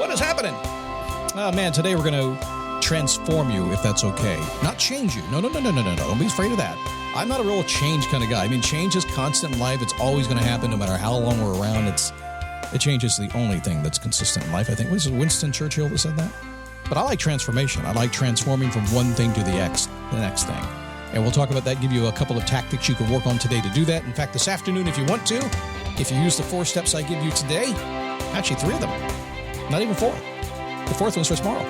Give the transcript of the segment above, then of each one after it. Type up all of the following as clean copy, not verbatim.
What is happening? Oh, man, today we're going to transform you, if that's okay. Not change you. No. Don't be afraid of that. I'm not a real change kind of guy. I mean, change is constant in life. It's always going to happen no matter how long we're around. Change is the only thing that's consistent in life. I think was it Winston Churchill that said that? But I like transformation. I like transforming from one thing to the next thing. And we'll talk about that, give you a couple of tactics you can work on today to do that. In fact, this afternoon, if you want to, if you use the 4 steps I give you today, actually 3 of them, not even 4. The 4th one's for tomorrow.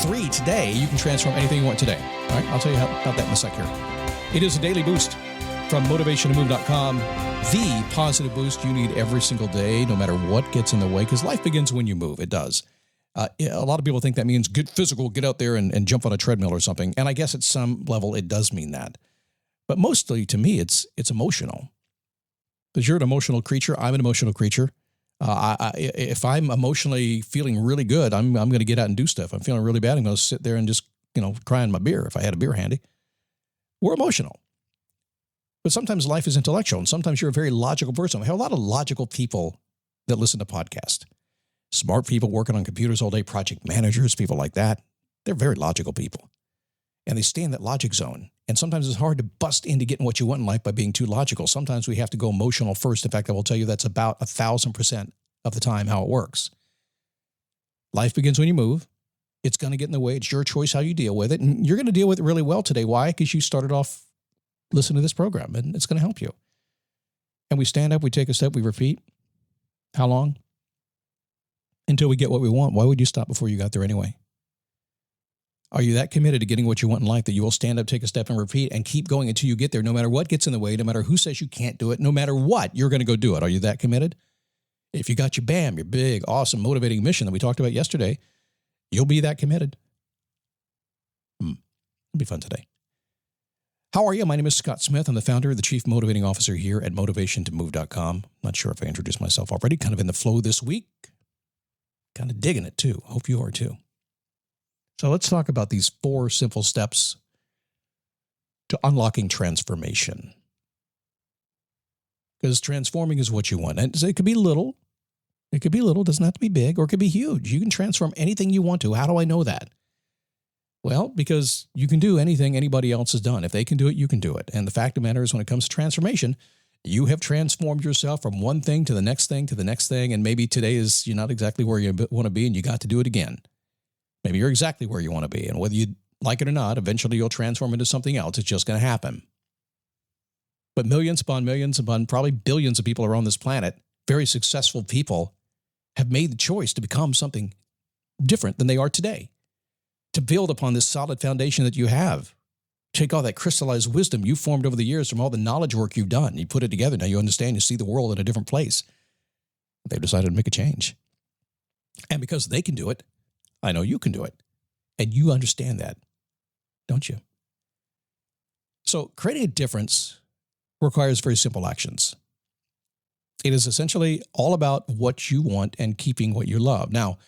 3 today, you can transform anything you want today. All right, I'll tell you about that in a sec here. It is a daily boost from motivationtomove.com, the positive boost you need every single day, no matter what gets in the way, because life begins when you move. It does. A lot of people think that means get physical, get out there and jump on a treadmill or something. And I guess at some level it does mean that. But mostly to me, it's emotional. Because you're an emotional creature. I'm an emotional creature. If I'm emotionally feeling really good, I'm going to get out and do stuff. I'm feeling really bad, I'm going to sit there and just, cry on my beer if I had a beer handy. We're emotional. But sometimes life is intellectual, and sometimes you're a very logical person. We have a lot of logical people that listen to podcasts. Smart people working on computers all day, project managers, people like that. They're very logical people. And they stay in that logic zone. And sometimes it's hard to bust into getting what you want in life by being too logical. Sometimes we have to go emotional first. In fact, I will tell you that's about 1,000% of the time how it works. Life begins when you move. It's going to get in the way. It's your choice how you deal with it. And you're going to deal with it really well today. Why? Because you started off listening to this program, and it's going to help you. And we stand up, we take a step, we repeat. How long? Until we get what we want. Why would you stop before you got there anyway? Are you that committed to getting what you want in life that you will stand up, take a step, and repeat and keep going until you get there, no matter what gets in the way, no matter who says you can't do it, no matter what, you're going to go do it? Are you that committed? If you got your BAM, your big, awesome, motivating mission that we talked about yesterday, you'll be that committed. It'll be fun today. How are you? My name is Scott Smith. I'm the founder, the chief motivating officer here at motivationtomove.com. Not sure if I introduced myself already. Kind of in the flow this week. Kind of digging it too. Hope you are too. So let's talk about these 4 simple steps to unlocking transformation. Because transforming is what you want. And it could be little. It could be little. It doesn't have to be big, or it could be huge. You can transform anything you want to. How do I know that? Well, because you can do anything anybody else has done. If they can do it, you can do it. And the fact of the matter is, when it comes to transformation, you have transformed yourself from one thing to the next thing to the next thing. And maybe today you're not exactly where you want to be, and you got to do it again. Maybe you're exactly where you want to be. And whether you like it or not, eventually you'll transform into something else. It's just going to happen. But millions upon probably billions of people around this planet, very successful people, have made the choice to become something different than they are today. To build upon this solid foundation that you have. Take all that crystallized wisdom you formed over the years from all the knowledge work you've done. You put it together. Now you understand, you see the world in a different place. They've decided to make a change. And because they can do it, I know you can do it. And you understand that, don't you? So creating a difference requires very simple actions. It is essentially all about what you want and keeping what you love. Now,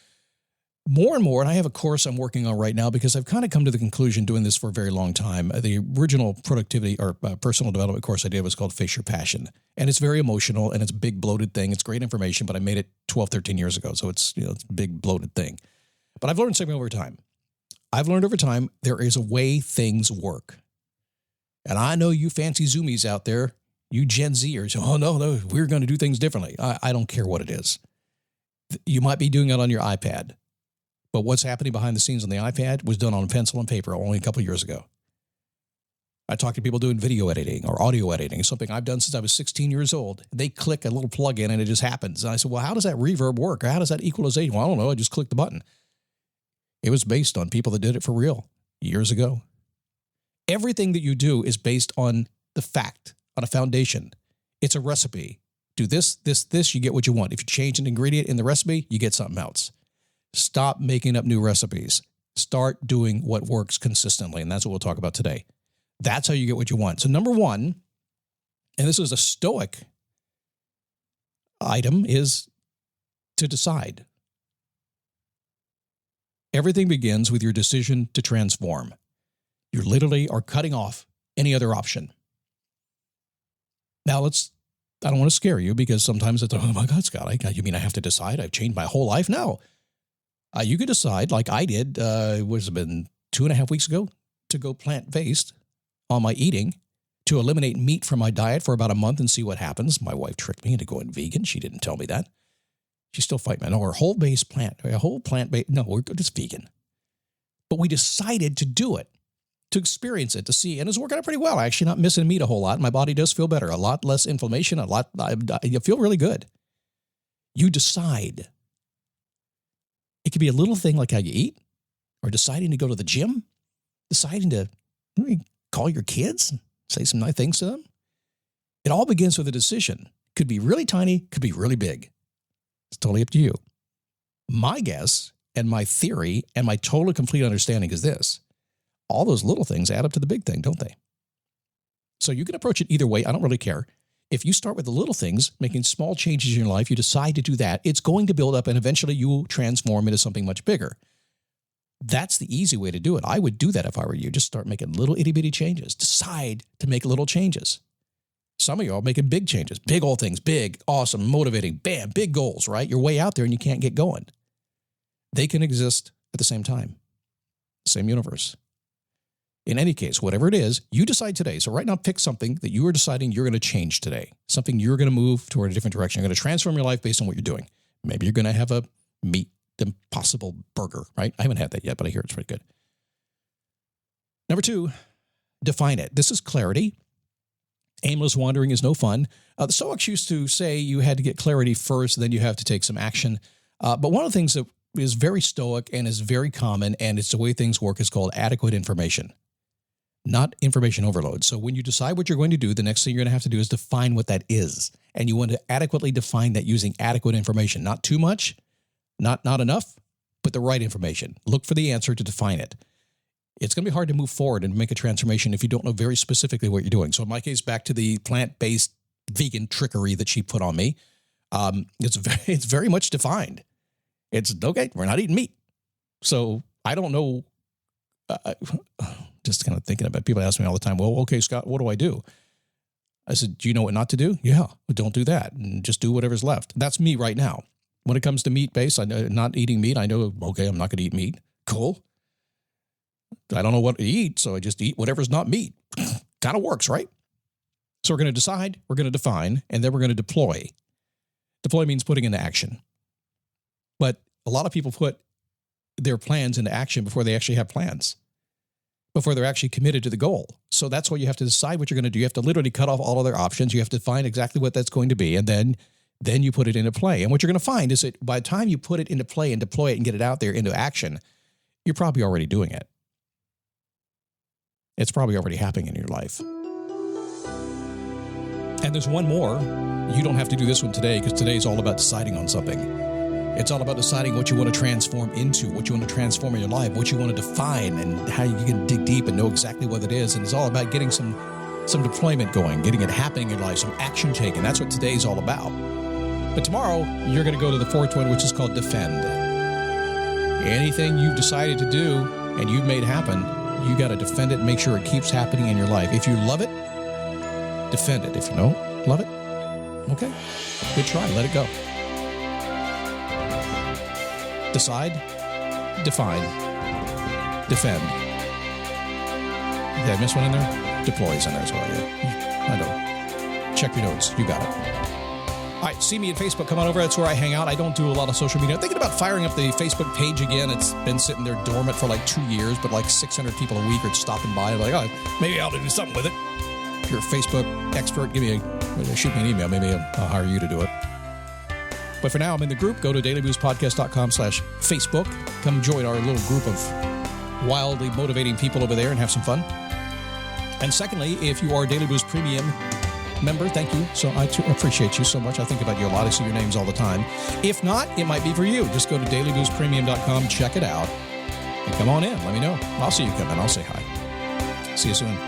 more and more, and I have a course I'm working on right now because I've kind of come to the conclusion doing this for a very long time. The original productivity or personal development course I did was called Face Your Passion. And it's very emotional, and it's a big bloated thing. It's great information, but I made it 12, 13 years ago. So it's a big bloated thing. But I've learned something over time. I've learned over time there is a way things work. And I know you fancy Zoomies out there, you Gen Zers, oh no, we're going to do things differently. I don't care what it is. You might be doing it on your iPad. But what's happening behind the scenes on the iPad was done on pencil and paper only a couple of years ago. I talk to people doing video editing or audio editing, something I've done since I was 16 years old. They click a little plug-in and it just happens. And I said, well, how does that reverb work? How does that equalization? Well, I don't know. I just clicked the button. It was based on people that did it for real years ago. Everything that you do is based on the fact, on a foundation. It's a recipe. Do this, you get what you want. If you change an ingredient in the recipe, you get something else. Stop making up new recipes. Start doing what works consistently, and that's what we'll talk about today. That's how you get what you want. So number 1, and this is a stoic item, is to decide. Everything begins with your decision to transform. You literally are cutting off any other option. Now I don't want to scare you because sometimes it's, oh my God, Scott, you mean I have to decide? I've changed my whole life? No. You could decide, like I did, it was been 2.5 weeks ago, to go plant-based on my eating, to eliminate meat from my diet for about a month and see what happens. My wife tricked me into going vegan. She didn't tell me that. She's still fighting me. No, we're whole-based plant. A whole plant-based. No, we're just vegan. But we decided to do it, to experience it, to see. And it's working out pretty well. I'm actually not missing meat a whole lot. My body does feel better. A lot less inflammation. You feel really good. You decide. It could be a little thing like how you eat, or deciding to go to the gym, deciding to call your kids, say some nice things to them. It all begins with a decision. Could be really tiny, could be really big. It's totally up to you. My guess and my theory and my total complete understanding is this. All those little things add up to the big thing, don't they? So you can approach it either way. I don't really care. If you start with the little things, making small changes in your life, you decide to do that, it's going to build up and eventually you will transform into something much bigger. That's the easy way to do it. I would do that if I were you. Just start making little itty-bitty changes. Decide to make little changes. Some of you are making big changes, big old things, big, awesome, motivating, bam, big goals, right? You're way out there and you can't get going. They can exist at the same time, same universe. In any case, whatever it is, you decide today. So right now, pick something that you are deciding you're going to change today, something you're going to move toward a different direction. You're going to transform your life based on what you're doing. Maybe you're going to have a meat impossible burger, right? I haven't had that yet, but I hear it's pretty good. Number 2, define it. This is clarity. Aimless wandering is no fun. The Stoics used to say you had to get clarity first, then you have to take some action. But one of the things that is very Stoic and is very common, and it's the way things work, is called adequate information, not information overload. So when you decide what you're going to do, the next thing you're going to have to do is define what that is. And you want to adequately define that using adequate information, not too much, not enough, but the right information. Look for the answer to define it. It's going to be hard to move forward and make a transformation if you don't know very specifically what you're doing. So in my case, back to the plant-based vegan trickery that she put on me, it's very much defined. It's, okay, we're not eating meat. So I don't know, just kind of thinking about it. People ask me all the time, well, okay, Scott, what do I do? I said, do you know what not to do? Yeah, but don't do that. And just do whatever's left. That's me right now. When it comes to meat-based, I know not eating meat, I know, okay, I'm not going to eat meat. Cool. I don't know what to eat, so I just eat whatever's not meat. Kind of works, right? So we're going to decide, we're going to define, and then we're going to deploy. Deploy means putting into action. But a lot of people put their plans into action before they actually have plans, before they're actually committed to the goal. So that's why you have to decide what you're going to do. You have to literally cut off all other options. You have to find exactly what that's going to be, and then you put it into play. And what you're going to find is that by the time you put it into play and deploy it and get it out there into action, you're probably already doing it. It's probably already happening in your life. And there's one more. You don't have to do this one today, because today is all about deciding on something. It's all about deciding what you want to transform into, what you want to transform in your life, what you want to define, and how you can dig deep and know exactly what it is. And it's all about getting some deployment going, getting it happening in your life, some action taken. That's what today's all about. But tomorrow, you're going to go to the fourth one, which is called defend. Anything you've decided to do and you've made happen, you got to defend it and make sure it keeps happening in your life. If you love it, defend it. If you don't love it, okay, good try. Let it go. Decide, define, defend. Did I miss one in there? Deploy is in there as well. Yeah. I know. Check your notes. You got it. All right, see me at Facebook. Come on over. That's where I hang out. I don't do a lot of social media. I'm thinking about firing up the Facebook page again. It's been sitting there dormant for like 2 years, but like 600 people a week are stopping by. Like, oh, maybe I'll do something with it. If you're a Facebook expert, shoot me an email. Maybe I'll hire you to do it. But for now, I'm in the group. Go to dailyboostpodcast.com/Facebook. Come join our little group of wildly motivating people over there and have some fun. And secondly, if you are a Daily Boost Premium member, thank you. So I appreciate you so much. I think about you a lot. I see your names all the time. If not, it might be for you. Just go to dailyboostpremium.com, check it out, and come on in. Let me know. I'll see you come in. I'll say hi. See you soon.